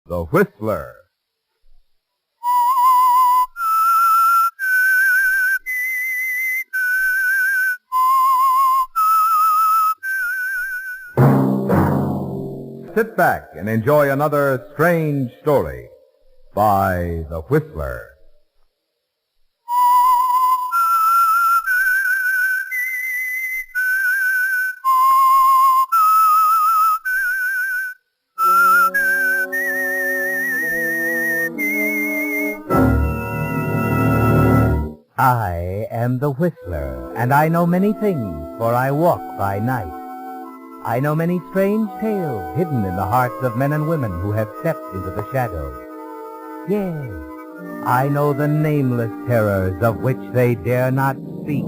The Whistler. Sit back and enjoy another strange story by The Whistler. I am the Whistler, and I know many things, for I walk by night. I know many strange tales hidden in the hearts of men and women who have stepped into the shadows. Yes, I know the nameless terrors of which they dare not speak.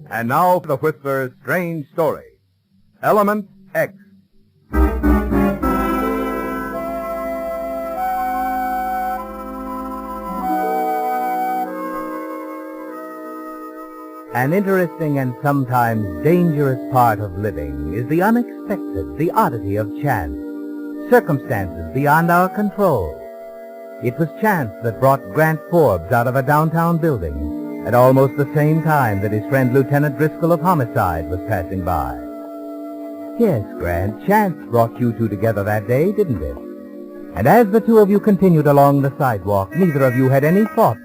And now for The Whistler's strange story, Element X. An interesting and sometimes dangerous part of living is the unexpected, the oddity of chance, circumstances beyond our control. It was chance that brought Grant Forbes out of a downtown building at almost the same time that his friend Lieutenant Driscoll of Homicide was passing by. Yes, Grant, chance brought you two together that day, didn't it? And as the two of you continued along the sidewalk, neither of you had any thought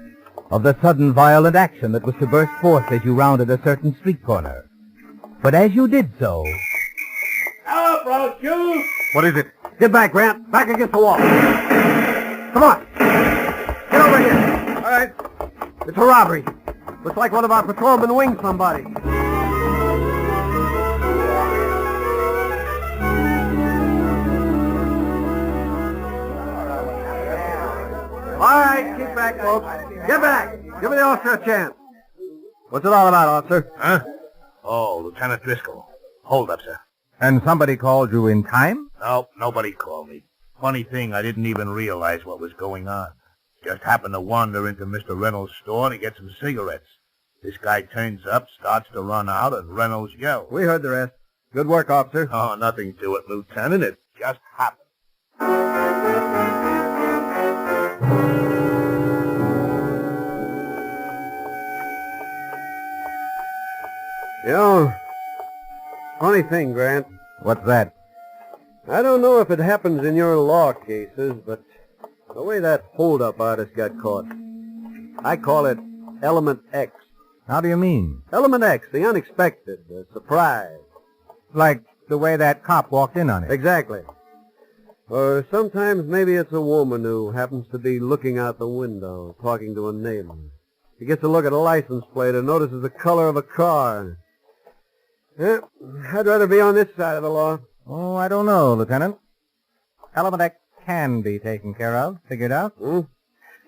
of the sudden violent action that was to burst forth as you rounded a certain street corner. But as you did so... Help, Roach, you! What is it? Get back, Grant. Back against the wall. Come on. Get over here. All right. It's a robbery. Looks like one of our patrolmen winged somebody. All right, keep back, folks. Get back. Give the officer a chance. What's it all about, officer? Huh? Oh, Lieutenant Driscoll. Hold up, sir. And somebody called you in time? No, nobody called me. Funny thing, I didn't even realize what was going on. Just happened to wander into Mr. Reynolds' store to get some cigarettes. This guy turns up, starts to run out, and Reynolds yells. We heard the rest. Good work, officer. Oh, nothing to it, Lieutenant. It just happened. You know, funny thing, Grant. What's that? I don't know if it happens in your law cases, but the way that hold-up artist got caught, I call it Element X. How do you mean? Element X, the unexpected, the surprise. Like the way that cop walked in on it. Exactly. Or sometimes maybe it's a woman who happens to be looking out the window, talking to a neighbor. She gets a look at a license plate and notices the color of a car. Yeah, I'd rather be on this side of the law. Oh, I don't know, Lieutenant. Element X can be taken care of, figured out.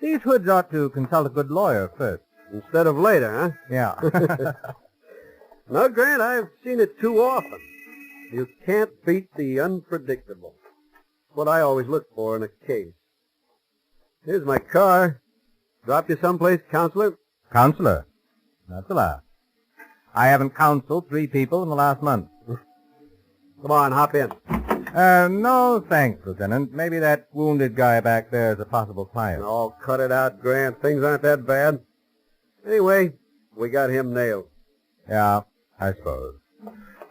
These hoods ought to consult a good lawyer first. Instead of later, huh? Yeah. No, Grant, I've seen it too often. You can't beat the unpredictable. That's what I always look for in a case. Here's my car. Dropped you someplace, counselor? Counselor? That's a laugh. I haven't counseled 3 people in the last month. Come on, hop in. No, thanks, Lieutenant. Maybe that wounded guy back there is a possible client. Oh, cut it out, Grant. Things aren't that bad. Anyway, we got him nailed. Yeah, I suppose.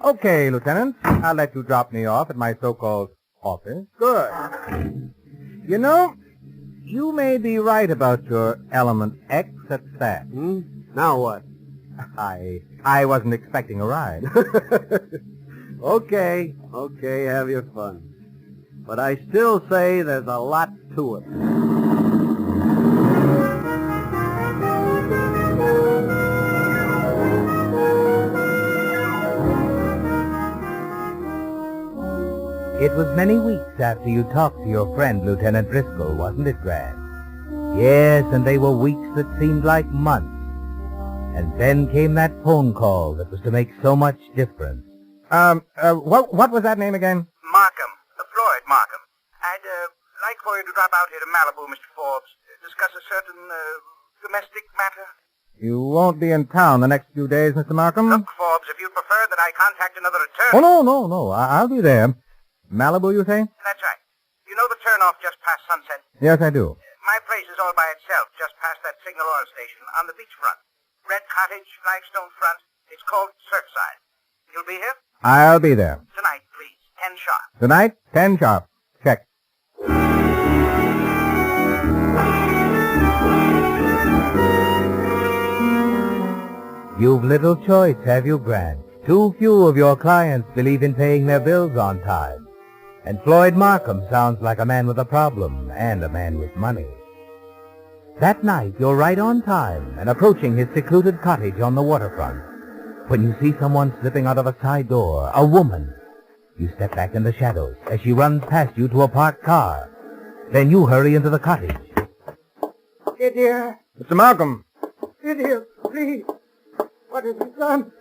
Okay, Lieutenant. I'll let you drop me off at my so-called office. Good. You know, you may be right about your Element X at that. Now what? I wasn't expecting a ride. Okay, have your fun. But I still say there's a lot to it. It was many weeks after you talked to your friend, Lieutenant Driscoll, wasn't it, Grant? Yes, and they were weeks that seemed like months. And then came that phone call that was to make so much difference. What was that name again? Markham. Floyd Markham. I'd like for you to drop out here to Malibu, Mr. Forbes. Discuss a certain domestic matter. You won't be in town the next few days, Mr. Markham? Look, Forbes, if you prefer that I contact another attorney... Oh, no. I'll be there. Malibu, you say? That's right. You know the turnoff just past Sunset? Yes, I do. My place is all by itself, just past that Signal Oil station, on the beachfront. Red cottage, flagstone front. It's called Surfside. You'll be here? I'll be there. Tonight, please. 10 sharp. Tonight, 10 sharp. Check. You've little choice, have you, Grant? Too few of your clients believe in paying their bills on time. And Floyd Markham sounds like a man with a problem and a man with money. That night, you're right on time and approaching his secluded cottage on the waterfront. When you see someone slipping out of a side door, a woman, you step back in the shadows as she runs past you to a parked car. Then you hurry into the cottage. Lydia. Mr. Markham. Lydia, please. What have you done?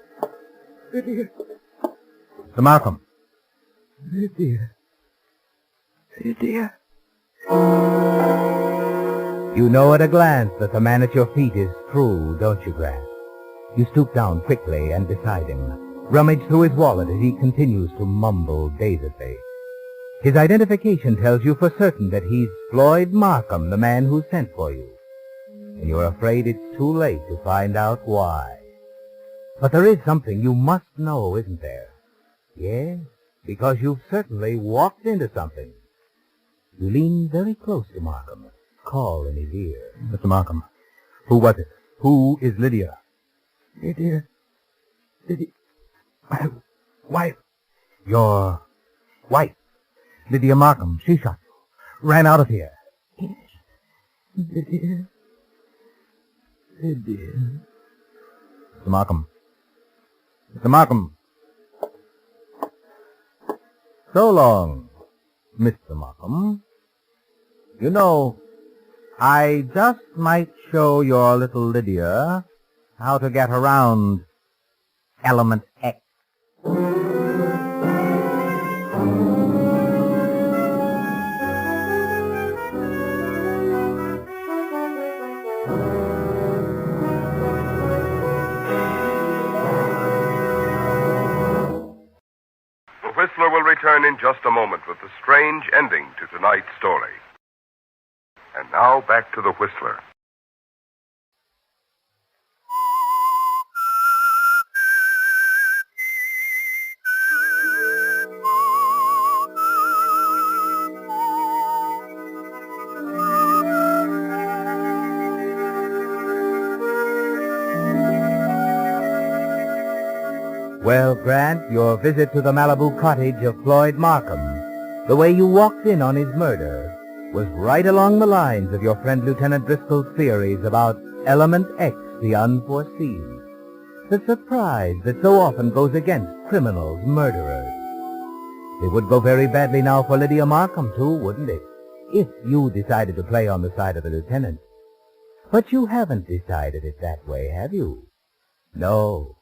Lydia. Mr. Markham. Lydia. Lydia. You know at a glance that the man at your feet is true, don't you, Grant? You stoop down quickly and beside him, rummage through his wallet as he continues to mumble dazedly. His identification tells you for certain that he's Floyd Markham, the man who sent for you. And you're afraid it's too late to find out why. But there is something you must know, isn't there? Yes, because you've certainly walked into something. You lean very close to Markham, call in his ear. Mr. Markham, who was it? Who is Lydia? Lydia. Lydia. My wife. Your wife. Lydia Markham. She shot you. Ran out of here. Yes. Lydia. Lydia. Mr. Markham. Mr. Markham. So long, Mr. Markham. You know, I just might show your little Lydia how to get around Element X. The Whistler will return in just a moment with the strange ending to tonight's story. And now back to the Whistler. Well, Grant, your visit to the Malibu cottage of Floyd Markham, the way you walked in on his murder, was right along the lines of your friend Lieutenant Driscoll's theories about Element X, the unforeseen. The surprise that so often goes against criminals, murderers. It would go very badly now for Lydia Markham, too, wouldn't it? If you decided to play on the side of the lieutenant. But you haven't decided it that way, have you? No.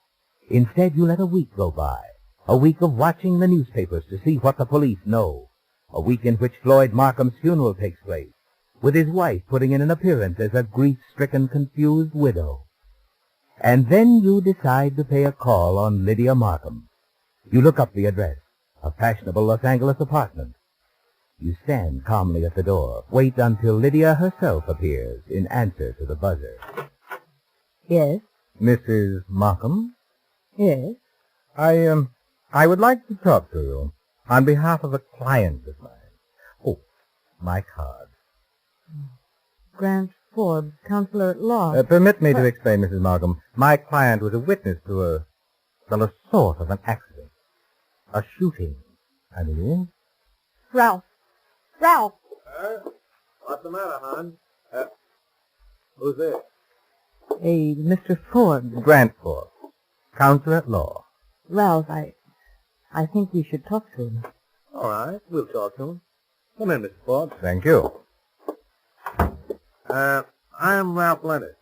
Instead, you let a week go by. A week of watching the newspapers to see what the police know. A week in which Floyd Markham's funeral takes place, with his wife putting in an appearance as a grief-stricken, confused widow. And then you decide to pay a call on Lydia Markham. You look up the address, a fashionable Los Angeles apartment. You stand calmly at the door, wait until Lydia herself appears in answer to the buzzer. Yes, Mrs. Markham? yes. I would like to talk to you on behalf of a client of mine. Oh, my card. Grant Forbes, counselor at law. Permit me to explain, Mrs. Markham. My client was a witness to a sort of an accident. A shooting, I mean. Ralph. Ralph! What's the matter, hon? Who's this? A Mr. Forbes. Grant Forbes, counselor at law. Ralph, I think we should talk to him. All right, we'll talk to him. Come in, Mr. Forbes. Thank you. I'm Ralph Leonard.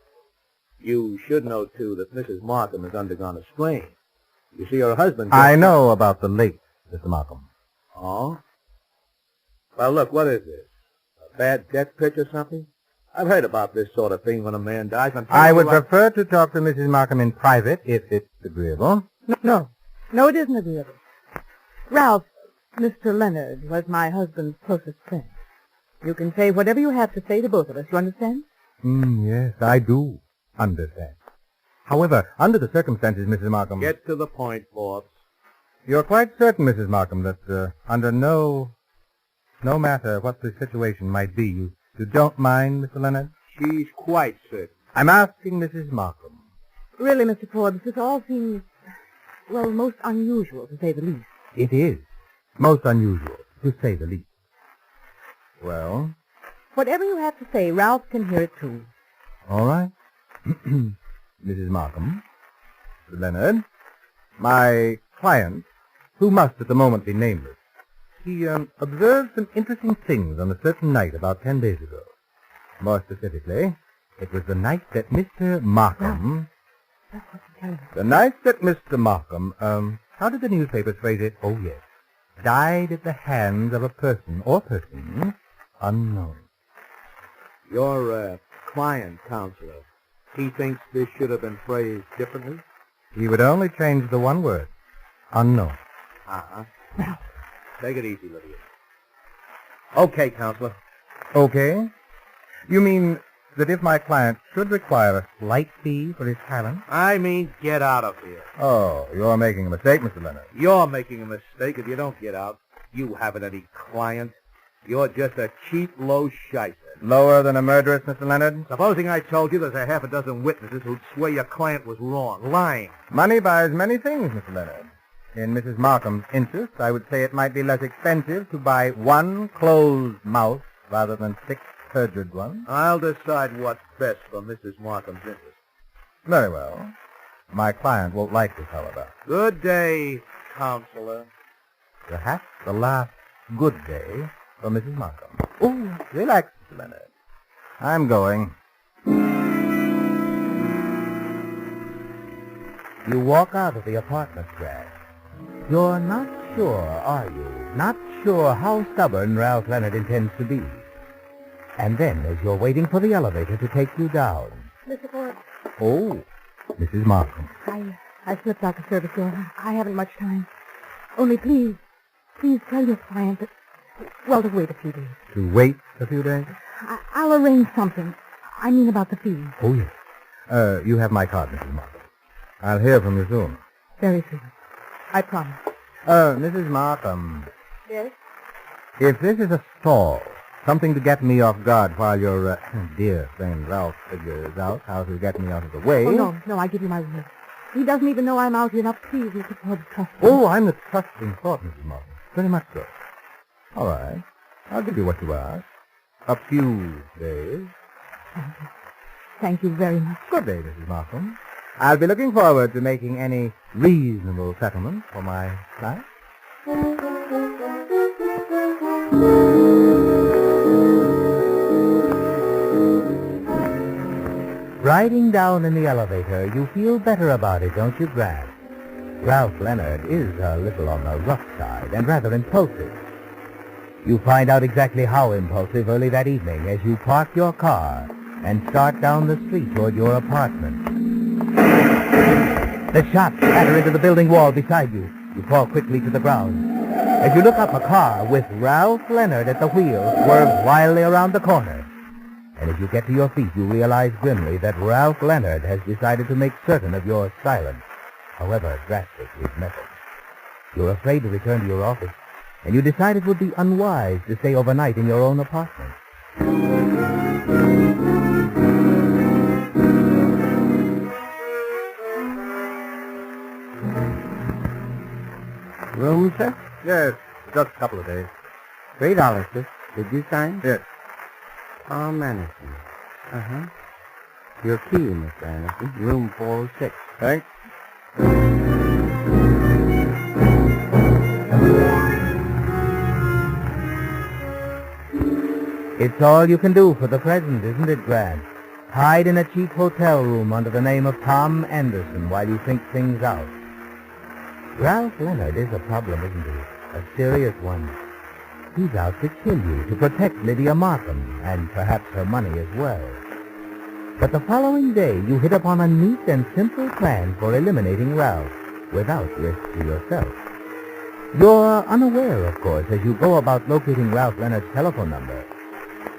You should know, too, that Mrs. Markham has undergone a strain. You see, her husband... I know about the late Mr. Markham. Oh? Well, look, what is this? A bad death pitch or something? I've heard about this sort of thing when a man dies. I would prefer to talk to Mrs. Markham in private, if it's agreeable. No, it isn't agreeable. Ralph, Mr. Leonard was my husband's closest friend. You can say whatever you have to say to both of us, you understand? Yes, I do understand. However, under the circumstances, Mrs. Markham... Get to the point, Forbes. You're quite certain, Mrs. Markham, that under no matter what the situation might be, you don't mind, Mr. Leonard? She's quite certain. I'm asking Mrs. Markham. Really, Mr. Forbes, this all seems, well, most unusual, to say the least. It is most unusual, to say the least. Well? Whatever you have to say, Ralph can hear it, too. All right. Mrs. Markham, Mr. Leonard, my client, who must at the moment be nameless, he observed some interesting things on a certain night about 10 days ago. More specifically, it was the night that Mr. Markham... That's what you're telling me. The night that Mr. Markham, how did the newspapers phrase it? Oh, yes. Died at the hands of a person or persons unknown. Your client, counselor, he thinks this should have been phrased differently? He would only change the one word. Unknown. Uh-huh. Take it easy, Lydia. Okay, counselor. Okay. You mean that if my client should require a slight fee for his talent... I mean, get out of here. Oh, you're making a mistake, Mr. Leonard. You're making a mistake if you don't get out. You haven't any client. You're just a cheap, low shicer. Lower than a murderess, Mr. Leonard? Supposing I told you there's a half a dozen witnesses who'd swear your client was wrong, lying. Money buys many things, Mr. Leonard. In Mrs. Markham's interest, I would say it might be less expensive to buy one closed mouth rather than 6 perjured ones. I'll decide what's best for Mrs. Markham's interest. Very well. My client won't like this, however. Good day, counselor. Perhaps the last good day for Mrs. Markham. Oh, relax, Mr. Leonard. I'm going. You walk out of the apartment, Brad. You're not sure, are you? Not sure how stubborn Ralph Leonard intends to be. And then, as you're waiting for the elevator to take you down... Mr. Forbes, Oh, Mrs. Markham. I slipped out the service door. I haven't much time. Only please tell your client that, well, to wait a few days. To wait a few days? I'll arrange something. I mean about the fee. Oh, yes. You have my card, Mrs. Markham. I'll hear from you soon. Very soon. I promise. Mrs. Markham, Yes? if this is a stall, something to get me off guard while your dear friend Ralph figures out how to get me out of the way... Oh, no, I give you my word. He doesn't even know I'm out here. Now, please, Mr. Forbes, trust me. Oh, I'm the trusting sort, Mrs. Markham. Very much so. All right. I'll give you what you ask. A few days. Thank you very much. Good day, Mrs. Markham. I'll be looking forward to making any reasonable settlement for my client. Riding down in the elevator, you feel better about it, don't you, Brad? Ralph Leonard is a little on the rough side and rather impulsive. You find out exactly how impulsive early that evening as you park your car and start down the street toward your apartment. The shots shatter into the building wall beside you. You fall quickly to the ground. As you look up, a car with Ralph Leonard at the wheel swerves wildly around the corner. And as you get to your feet, you realize grimly that Ralph Leonard has decided to make certain of your silence, however drastic his methods. You're afraid to return to your office, and you decide it would be unwise to stay overnight in your own apartment. Room, sir? Yes, just a couple of days. $3, sir. Did you sign? Yes. Tom Anderson. Uh-huh. Your key, Mr. Anderson. Room 406. Thanks. It's all you can do for the present, isn't it, Brad? Hide in a cheap hotel room under the name of Tom Anderson while you think things out. Ralph Leonard is a problem, isn't he? A serious one. He's out to kill you, to protect Lydia Markham, and perhaps her money as well. But the following day, you hit upon a neat and simple plan for eliminating Ralph, without risk to yourself. You're unaware, of course, as you go about locating Ralph Leonard's telephone number,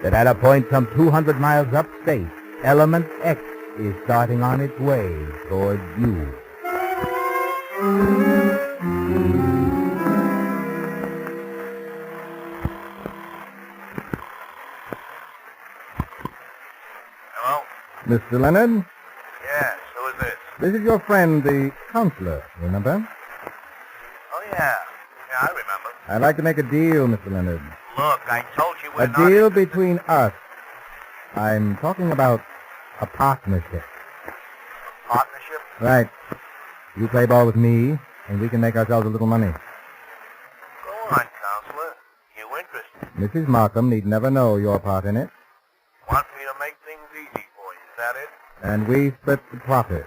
that at a point some 200 miles upstate, Element X is starting on its way toward you. Hello? Mr. Leonard, Yes, who is this? this is your friend, the counselor, remember? Oh, yeah. Yeah, I remember. I'd like to make a deal, Mr. Leonard. Look, I told you we're A not... deal between us. I'm talking about a partnership. Partnership? Right. You play ball with me, and we can make ourselves a little money. Go on, counselor. You interested? Mrs. Markham need never know your part in it, Want me to make things easy for you, is that it? and we split the profit.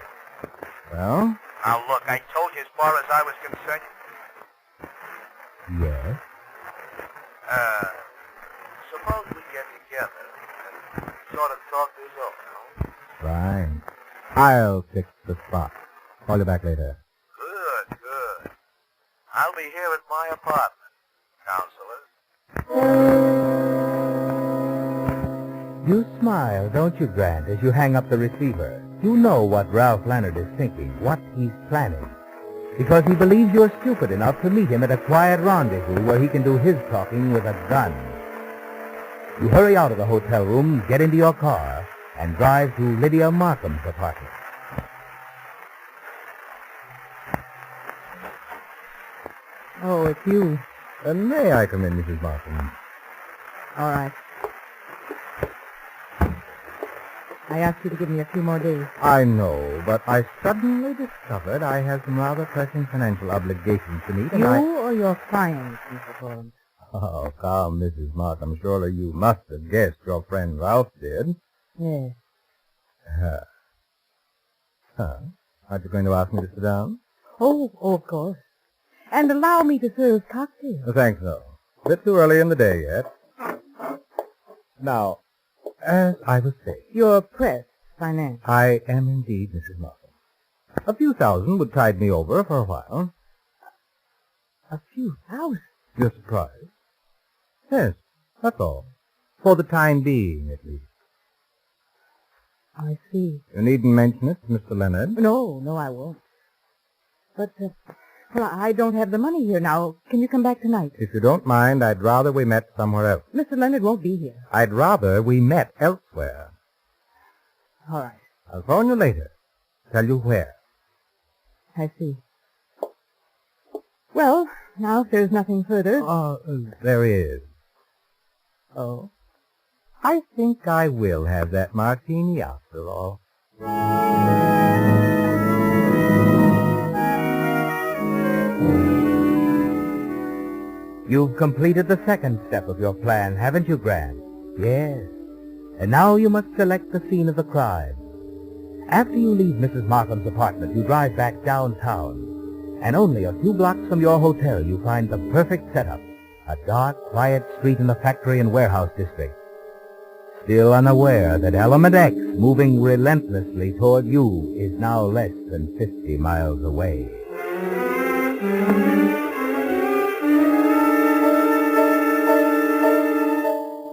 Well, Now, look, I told you as far as I was concerned... Yes? Suppose we get together and sort of talk this over, no? fine. I'll fix the spot. Call you back later. Good, good. I'll be here at my apartment, counselors. You smile, don't you, Grant, as you hang up the receiver? You know what Ralph Leonard is thinking, what he's planning. Because he believes you're stupid enough to meet him at a quiet rendezvous where he can do his talking with a gun. You hurry out of the hotel room, get into your car, and drive to Lydia Markham's apartment. Oh, it's you. May I come in, Mrs. Markham? All right. I asked you to give me a few more days. I know, but I suddenly discovered I have some rather pressing financial obligations to meet, and You I... or your client, Mr. Holmes? Oh, come, Mrs. Markham. Surely you must have guessed your friend Ralph did. Yes. Aren't you going to ask me to sit down? Oh, of course. And allow me to serve cocktails. Thanks, no. A bit too early in the day yet. Now, as I was saying, You're pressed financially. I am indeed, Mrs. Markham. A few thousand would tide me over for a while. A few thousand. You're surprised? Yes, that's all. For the time being, at least. I see. You needn't mention it to Mr. Leonard. No, I won't. But, well, I don't have the money here now. Can you come back tonight? If you don't mind, I'd rather we met somewhere else. Mr. Leonard won't be here. I'd rather we met elsewhere. All right. I'll phone you later. Tell you where. I see. Well, now if there's nothing further... There is. Oh? I think I will have that martini after all. You've completed the second step of your plan, haven't you, Grant? Yes. And now you must select the scene of the crime. After you leave Mrs. Markham's apartment, you drive back downtown. And only a few blocks from your hotel, you find the perfect setup. A dark, quiet street in the factory and warehouse district. Still unaware that Element X, moving relentlessly toward you, is now less than 50 miles away.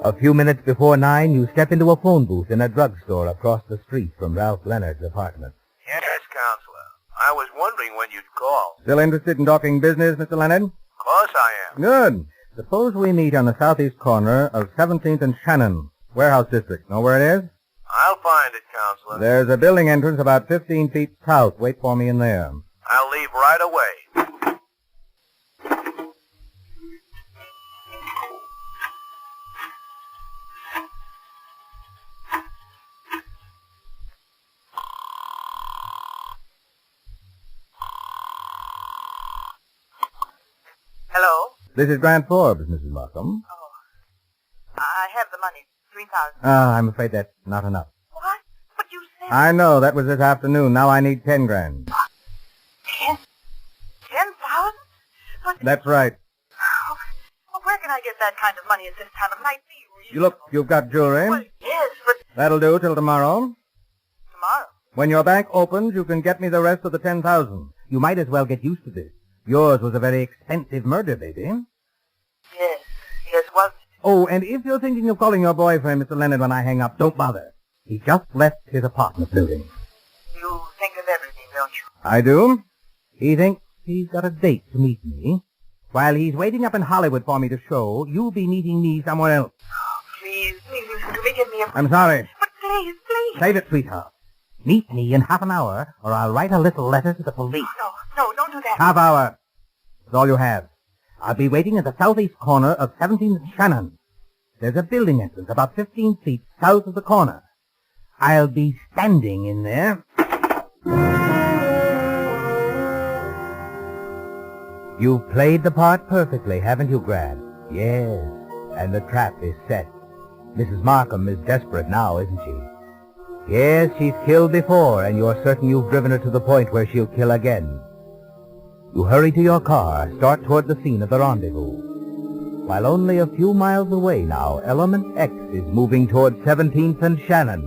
A few minutes before 9, you step into a phone booth in a drugstore across the street from Ralph Leonard's apartment. Yes, counselor. I was wondering when you'd call. Still interested in talking business, Mr. Leonard? Of course I am. Good. Suppose we meet on the southeast corner of 17th and Shannon, warehouse district. Know where it is? I'll find it, counselor. There's a building entrance about 15 feet south. Wait for me in there. I'll leave right away. Hello? This is Grant Forbes, Mrs. Markham. Oh. I have the money. 3,000. I'm afraid that's not enough. What? But you said... I know. That was this afternoon. Now I need 10 grand. 10,000? But... That's right. Oh, well, where can I get that kind of money at this time of night? You look, you've got jewelry. Well, yes, but... That'll do till tomorrow. Tomorrow? When your bank opens, you can get me the rest of the 10,000. You might as well get used to this. Yours was a very expensive murder, baby. Yes, was it? Oh, and if you're thinking of calling your boyfriend, Mr. Leonard, when I hang up, don't bother. He just left his apartment building. You think of everything, don't you? I do. He thinks he's got a date to meet me. While he's waiting up in Hollywood for me to show, you'll be meeting me somewhere else. Please, forgive me. I'm sorry. But please. Save it, sweetheart. Meet me in half an hour, or I'll write a little letter to the police. No, don't do that. Half hour. That's all you have. I'll be waiting at the southeast corner of 17th and Shannon. There's a building entrance about 15 feet south of the corner. I'll be standing in there. You've played the part perfectly, haven't you, Grant? Yes, and the trap is set. Mrs. Markham is desperate now, isn't she? Yes, she's killed before, and you're certain you've driven her to the point where she'll kill again. You hurry to your car, start toward the scene of the rendezvous. While only a few miles away now, Element X is moving toward 17th and Shannon.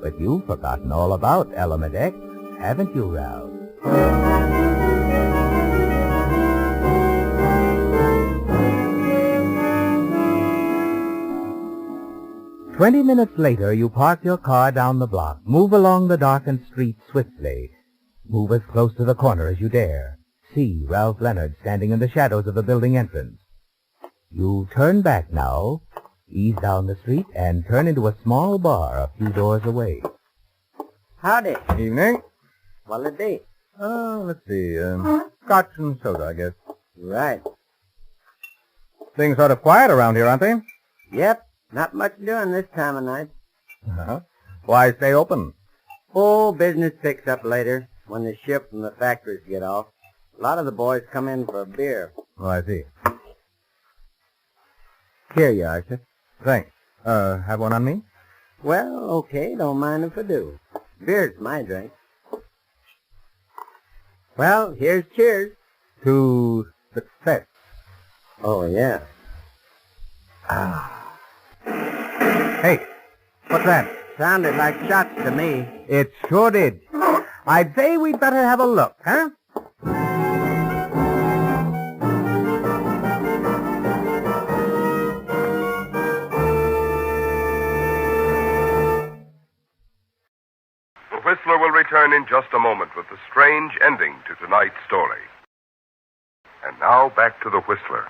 But you've forgotten all about Element X, haven't you, Ralph? 20 minutes later, you park your car down the block, move along the darkened street swiftly. Move as close to the corner as you dare. See Ralph Leonard standing in the shadows of the building entrance. You turn back now, ease down the street, and turn into a small bar a few doors away. Howdy. Evening. What'll it be? Let's see. Scotch and soda, I guess. Right. Things sort of quiet around here, aren't they? Yep. Not much doing this time of night. Uh-huh. Why stay open? Oh, business picks up later when the ship and the factories get off. A lot of the boys come in for a beer. Oh, I see. Here you are, sir. Thanks. Have one on me? Well, okay. Don't mind if I do. Beer's my drink. Well, here's cheers. To success. Oh, yeah. Hey, what's that? Sounded like shots to me. It sure did. I'd say we'd better have a look, huh? The Whistler will return in just a moment with the strange ending to tonight's story. And now back to the Whistler.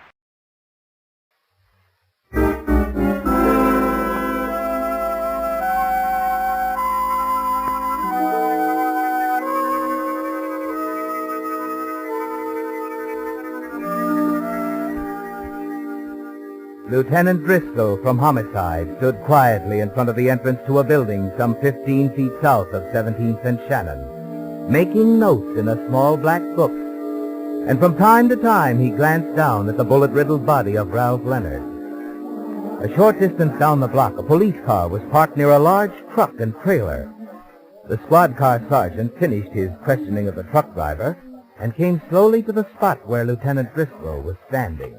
Lieutenant Driscoll from Homicide stood quietly in front of the entrance to a building some 15 feet south of 17th and Shannon, making notes in a small black book. And from time to time he glanced down at the bullet-riddled body of Ralph Leonard. A short distance down the block, a police car was parked near a large truck and trailer. The squad car sergeant finished his questioning of the truck driver and came slowly to the spot where Lieutenant Driscoll was standing.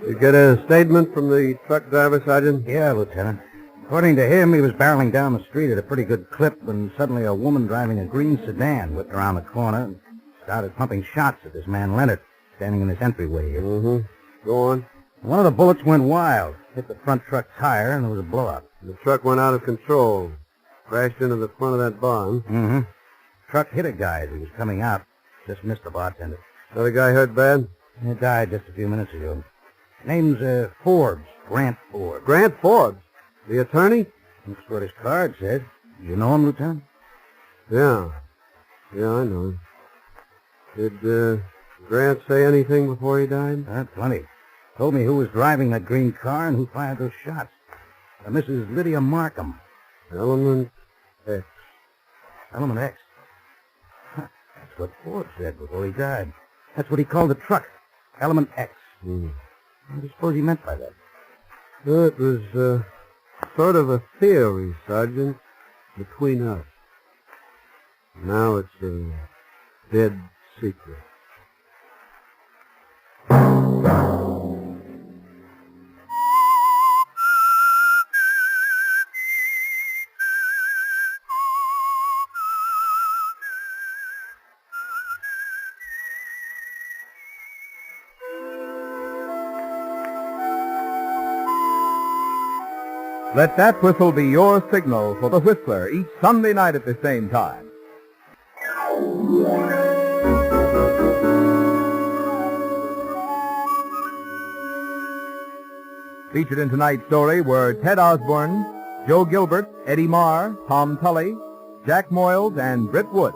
You get a statement from the truck driver, Sergeant? Yeah, Lieutenant. According to him, he was barreling down the street at a pretty good clip when suddenly a woman driving a green sedan whipped around the corner and started pumping shots at this man Leonard, standing in this entryway here. Mm-hmm. Go on. One of the bullets went wild, hit the front truck tire, and there was a blow-up. The truck went out of control. Crashed into the front of that barn. Mm-hmm. Truck hit a guy as he was coming out. Just missed the bartender. The other guy hurt bad? He died just a few minutes ago. Name's Forbes, Grant Forbes. Grant Forbes? The attorney? That's what his card said. You know him, Lieutenant? Yeah. Yeah, I know him. Did Grant say anything before he died? Plenty. Told me who was driving that green car and who fired those shots. Mrs. Lydia Markham. Element X. Element X. Huh, that's what Forbes said before he died. That's what he called the truck. Element X. Hmm. What do you suppose he meant by that? Well, it was sort of a theory, Sergeant, between us. Now it's a dead secret. Let that whistle be your signal for the Whistler each Sunday night at the same time. Featured in tonight's story were Ted Osborne, Joe Gilbert, Eddie Marr, Tom Tully, Jack Moyles, and Britt Wood,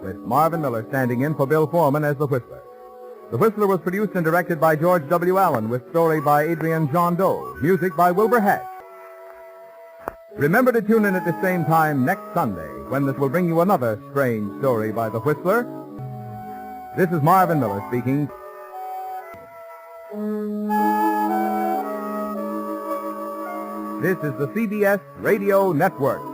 with Marvin Miller standing in for Bill Foreman as the Whistler. The Whistler was produced and directed by George W. Allen, with story by Adrian John Doe, music by Wilbur Hatch. Remember to tune in at the same time next Sunday, when this will bring you another strange story by the Whistler. This is Marvin Miller speaking. This is the CBS Radio Network.